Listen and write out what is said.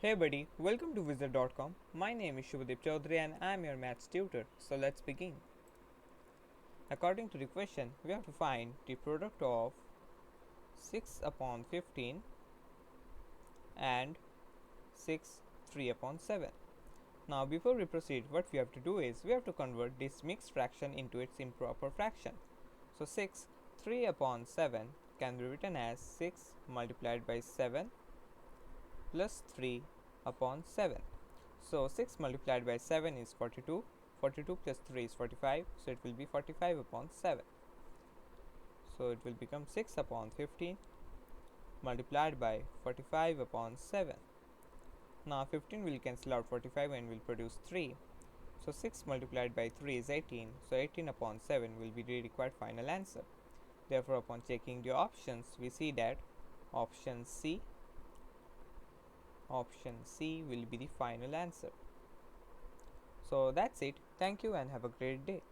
Hey buddy, welcome to Wizard.com. My name is Shubhadeep Chaudhary and I am your maths tutor. So let's begin. According to the question, we have to find the product of 6 upon 15 and 6 3 upon 7. Now before we proceed, what we have to do is we have to convert this mixed fraction into its improper fraction. So 6 3 upon 7 can be written as 6 multiplied by 7 plus 3 upon 7. So 6 multiplied by 7 is 42. 42 plus 3 is 45. So it will be 45 upon 7. So it will become 6 upon 15 multiplied by 45 upon 7. Now 15 will cancel out 45 and will produce 3. So 6 multiplied by 3 is 18. So 18 upon 7 will be the required final answer. Therefore, upon checking the options, we see that option C option C will be the final answer. So that's it. Thank you and have a great day.